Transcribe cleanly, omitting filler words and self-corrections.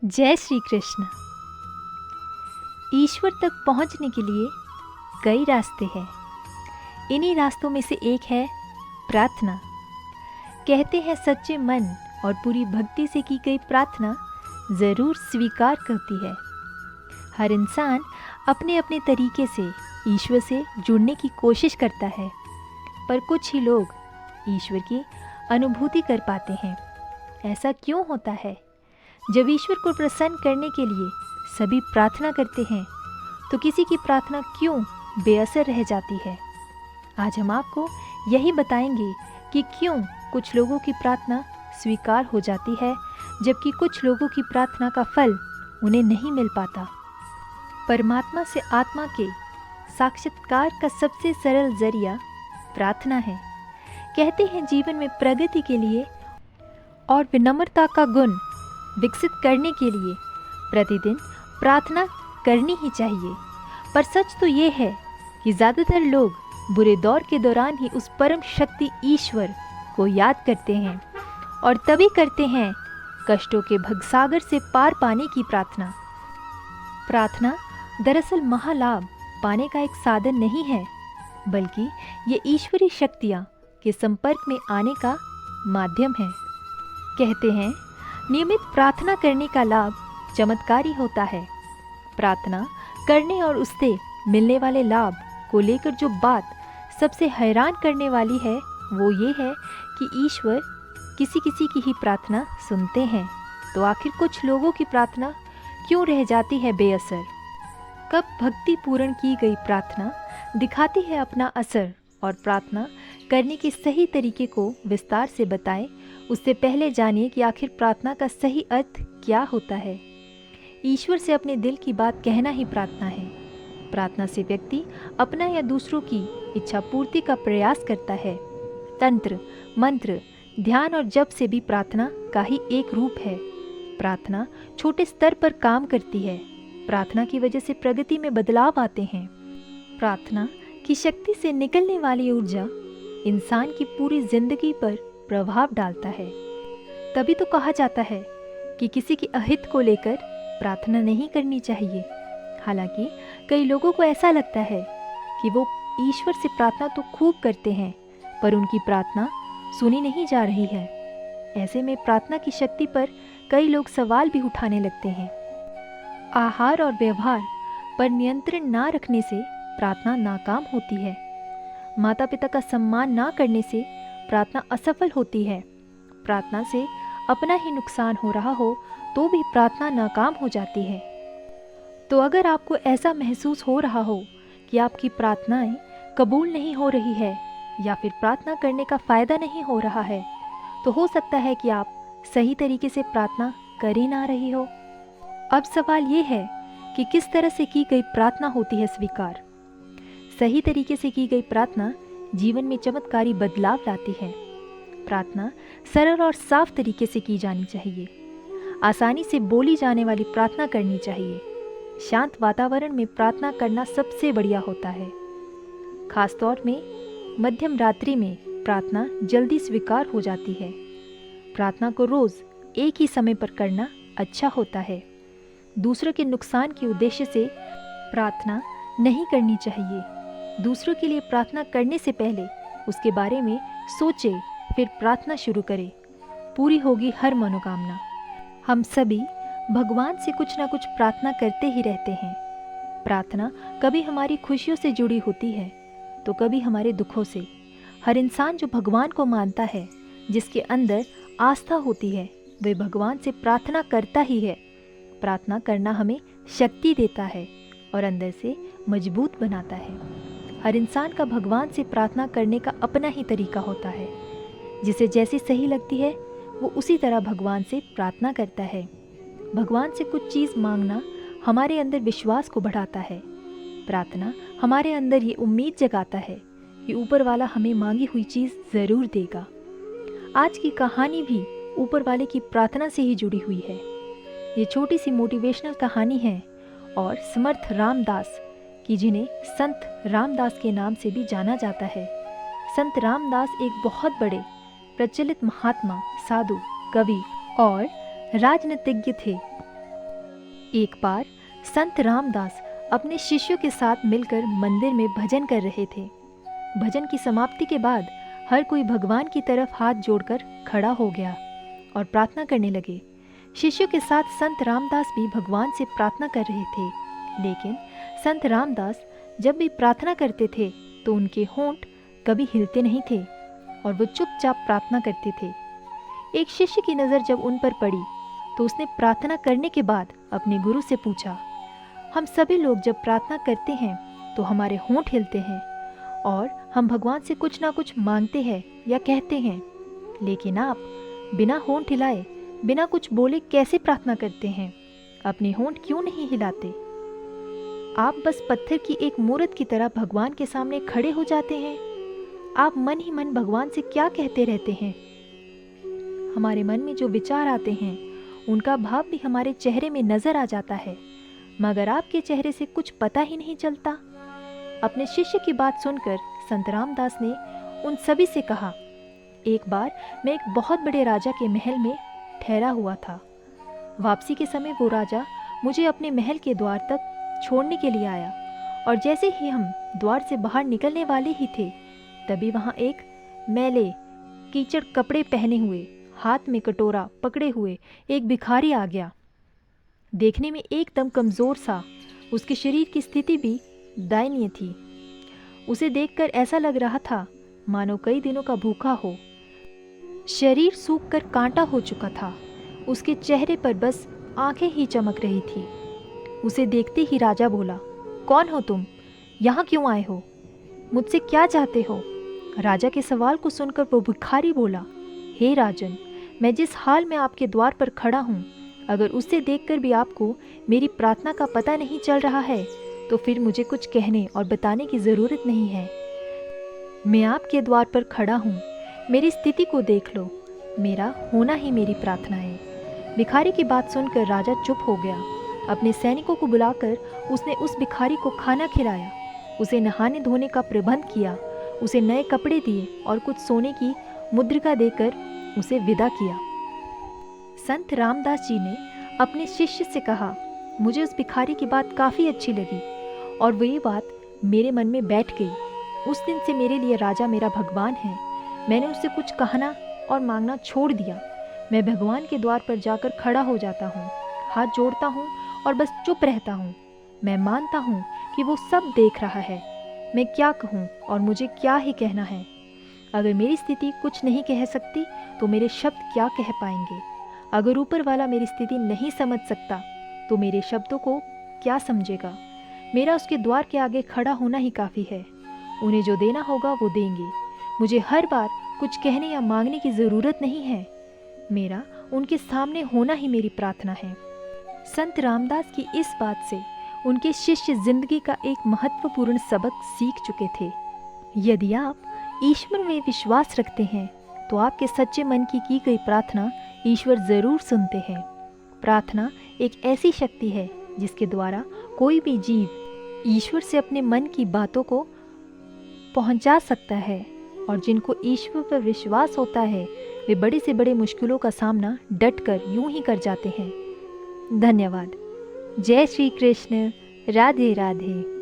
जय श्री कृष्ण। ईश्वर तक पहुंचने के लिए कई रास्ते हैं। इन्हीं रास्तों में से एक है प्रार्थना। कहते हैं सच्चे मन और पूरी भक्ति से की गई प्रार्थना ज़रूर स्वीकार करती है। हर इंसान अपने अपने तरीके से ईश्वर से जुड़ने की कोशिश करता है, पर कुछ ही लोग ईश्वर की अनुभूति कर पाते हैं। ऐसा क्यों होता है? जब ईश्वर को प्रसन्न करने के लिए सभी प्रार्थना करते हैं, तो किसी की प्रार्थना क्यों बेअसर रह जाती है? आज हम आपको यही बताएंगे कि क्यों कुछ लोगों की प्रार्थना स्वीकार हो जाती है, जबकि कुछ लोगों की प्रार्थना का फल उन्हें नहीं मिल पाता। परमात्मा से आत्मा के साक्षात्कार का सबसे सरल जरिया प्रार्थना है। कहते हैं जीवन में प्रगति के लिए और विनम्रता का गुण विकसित करने के लिए प्रतिदिन प्रार्थना करनी ही चाहिए। पर सच तो ये है कि ज़्यादातर लोग बुरे दौर के दौरान ही उस परम शक्ति ईश्वर को याद करते हैं, और तभी करते हैं कष्टों के भवसागर से पार पाने की प्रार्थना। प्रार्थना दरअसल महालाभ पाने का एक साधन नहीं है, बल्कि ये ईश्वरीय शक्तियाँ के संपर्क में आने का माध्यम है। कहते हैं नियमित प्रार्थना करने का लाभ चमत्कारी होता है। प्रार्थना करने और उससे मिलने वाले लाभ को लेकर जो बात सबसे हैरान करने वाली है वो ये है कि ईश्वर किसी किसी की ही प्रार्थना सुनते हैं। तो आखिर कुछ लोगों की प्रार्थना क्यों रह जाती है बेअसर? कब भक्ति पूर्ण की गई प्रार्थना दिखाती है अपना असर? और प्रार्थना करने के सही तरीके को विस्तार से बताएं, उससे पहले जानिए कि आखिर प्रार्थना का सही अर्थ क्या होता है। ईश्वर से अपने दिल की बात कहना ही प्रार्थना है। प्रार्थना से व्यक्ति अपना या दूसरों की इच्छा पूर्ति का प्रयास करता है। तंत्र, मंत्र, ध्यान और जप से भी प्रार्थना का ही एक रूप है। प्रार्थना छोटे स्तर पर काम करती है। प्रार्थना की वजह से प्रगति में बदलाव आते हैं। प्रार्थना की शक्ति से निकलने वाली ऊर्जा इंसान की पूरी जिंदगी पर प्रभाव डालता है। तभी तो कहा जाता है कि किसी के अहित को लेकर प्रार्थना नहीं करनी चाहिए। हालांकि कई लोगों को ऐसा लगता है कि वो ईश्वर से प्रार्थना तो खूब करते हैं, पर उनकी प्रार्थना सुनी नहीं जा रही है। ऐसे में प्रार्थना की शक्ति पर कई लोग सवाल भी उठाने लगते हैं। आहार और व्यवहार पर नियंत्रण ना रखने से प्रार्थना नाकाम होती है। माता पिता का सम्मान ना करने से प्रार्थना असफल होती है। प्रार्थना से अपना ही नुकसान हो रहा हो तो भी प्रार्थना नाकाम हो जाती है। तो अगर आपको ऐसा महसूस हो रहा हो कि आपकी प्रार्थनाएं कबूल नहीं हो रही है या फिर प्रार्थना करने का फ़ायदा नहीं हो रहा है, तो हो सकता है कि आप सही तरीके से प्रार्थना कर ही ना रही हो। अब सवाल ये है कि किस तरह से की गई प्रार्थना होती है स्वीकार। सही तरीके से की गई प्रार्थना जीवन में चमत्कारी बदलाव लाती है। प्रार्थना सरल और साफ तरीके से की जानी चाहिए। आसानी से बोली जाने वाली प्रार्थना करनी चाहिए। शांत वातावरण में प्रार्थना करना सबसे बढ़िया होता है। खासतौर में मध्यम रात्रि में प्रार्थना जल्दी स्वीकार हो जाती है। प्रार्थना को रोज़ एक ही समय पर करना अच्छा होता है। दूसरों के नुकसान के उद्देश्य से प्रार्थना नहीं करनी चाहिए। दूसरों के लिए प्रार्थना करने से पहले उसके बारे में सोचे, फिर प्रार्थना शुरू करें। पूरी होगी हर मनोकामना। हम सभी भगवान से कुछ ना कुछ प्रार्थना करते ही रहते हैं। प्रार्थना कभी हमारी खुशियों से जुड़ी होती है तो कभी हमारे दुखों से। हर इंसान जो भगवान को मानता है, जिसके अंदर आस्था होती है, वह भगवान से प्रार्थना करता ही है। प्रार्थना करना हमें शक्ति देता है और अंदर से मजबूत बनाता है। हर इंसान का भगवान से प्रार्थना करने का अपना ही तरीका होता है। जिसे जैसी सही लगती है वो उसी तरह भगवान से प्रार्थना करता है। भगवान से कुछ चीज़ मांगना हमारे अंदर विश्वास को बढ़ाता है। प्रार्थना हमारे अंदर ये उम्मीद जगाता है कि ऊपर वाला हमें मांगी हुई चीज़ ज़रूर देगा। आज की कहानी भी ऊपर वाले की प्रार्थना से ही जुड़ी हुई है। ये छोटी सी मोटिवेशनल कहानी है और समर्थ रामदास की, जिन्हें संत रामदास के नाम से भी जाना जाता है। संत रामदास एक बहुत बड़े प्रचलित महात्मा, साधु, कवि और राजनीतिज्ञ थे। एक बार संत रामदास अपने शिष्यों के साथ मिलकर मंदिर में भजन कर रहे थे। भजन की समाप्ति के बाद हर कोई भगवान की तरफ हाथ जोड़कर खड़ा हो गया और प्रार्थना करने लगे। शिष्यों के साथ संत रामदास भी भगवान से प्रार्थना कर रहे थे, लेकिन संत रामदास जब भी प्रार्थना करते थे तो उनके होंठ कभी हिलते नहीं थे और वो चुपचाप प्रार्थना करते थे। एक शिष्य की नज़र जब उन पर पड़ी तो उसने प्रार्थना करने के बाद अपने गुरु से पूछा, हम सभी लोग जब प्रार्थना करते हैं तो हमारे होंठ हिलते हैं और हम भगवान से कुछ ना कुछ मांगते हैं या कहते हैं, लेकिन आप बिना होंठ हिलाए, बिना कुछ बोले कैसे प्रार्थना करते हैं? अपने होंठ क्यों नहीं हिलाते? आप बस पत्थर की एक मूर्त की तरह भगवान के सामने खड़े हो जाते हैं। आप मन ही मन भगवान से क्या कहते रहते हैं? हमारे मन में जो विचार आते हैं उनका भाव भी हमारे चेहरे में नजर आ जाता है, मगर आपके चेहरे से कुछ पता ही नहीं चलता। अपने शिष्य की बात सुनकर संत रामदास ने उन सभी से कहा, एक बार मैं एक बहुत बड़े राजा के महल में ठहरा हुआ था। वापसी के समय वो राजा मुझे अपने महल के द्वार तक छोड़ने के लिए आया और जैसे ही हम द्वार से बाहर निकलने वाले ही थे, तभी वहाँ एक मैले कीचड़ कपड़े पहने हुए, हाथ में कटोरा पकड़े हुए एक भिखारी आ गया। देखने में एकदम कमज़ोर सा, उसके शरीर की स्थिति भी दयनीय थी। उसे देखकर ऐसा लग रहा था मानो कई दिनों का भूखा हो। शरीर सूखकर कांटा हो चुका था। उसके चेहरे पर बस आंखें ही चमक रही थी। उसे देखते ही राजा बोला, कौन हो तुम? यहाँ क्यों आए हो? मुझसे क्या चाहते हो? राजा के सवाल को सुनकर वो भिखारी बोला, हे राजन, मैं जिस हाल में आपके द्वार पर खड़ा हूँ, अगर उससे देखकर भी आपको मेरी प्रार्थना का पता नहीं चल रहा है तो फिर मुझे कुछ कहने और बताने की ज़रूरत नहीं है। मैं आपके द्वार पर खड़ा हूँ, मेरी स्थिति को देख लो। मेरा होना ही मेरी प्रार्थना है। भिखारी की बात सुनकर राजा चुप हो गया। अपने सैनिकों को बुलाकर उसने उस भिखारी को खाना खिलाया, उसे नहाने धोने का प्रबंध किया, उसे नए कपड़े दिए और कुछ सोने की मुद्रिका देकर उसे विदा किया। संत रामदास जी ने अपने शिष्य से कहा, मुझे उस भिखारी की बात काफ़ी अच्छी लगी और वो ये बात मेरे मन में बैठ गई। उस दिन से मेरे लिए राजा मेरा भगवान है। मैंने उससे कुछ कहना और मांगना छोड़ दिया। मैं भगवान के द्वार पर जाकर खड़ा हो जाता हूँ, हाथ जोड़ता हूँ और बस चुप रहता हूँ। मैं मानता हूँ कि वो सब देख रहा है। मैं क्या कहूँ और मुझे क्या ही कहना है। अगर मेरी स्थिति कुछ नहीं कह सकती तो मेरे शब्द क्या कह पाएंगे। अगर ऊपर वाला मेरी स्थिति नहीं समझ सकता तो मेरे शब्दों को क्या समझेगा। मेरा उसके द्वार के आगे खड़ा होना ही काफ़ी है। उन्हें जो देना होगा वो देंगे। मुझे हर बार कुछ कहने या मांगने की ज़रूरत नहीं है। मेरा उनके सामने होना ही मेरी प्रार्थना है। संत रामदास की इस बात से उनके शिष्य जिंदगी का एक महत्वपूर्ण सबक सीख चुके थे। यदि आप ईश्वर में विश्वास रखते हैं तो आपके सच्चे मन की गई प्रार्थना ईश्वर ज़रूर सुनते हैं। प्रार्थना एक ऐसी शक्ति है जिसके द्वारा कोई भी जीव ईश्वर से अपने मन की बातों को पहुंचा सकता है, और जिनको ईश्वर पर विश्वास होता है वे बड़ी से बड़ी मुश्किलों का सामना डटकर यूं ही कर जाते हैं। धन्यवाद। जय श्री कृष्ण। राधे राधे।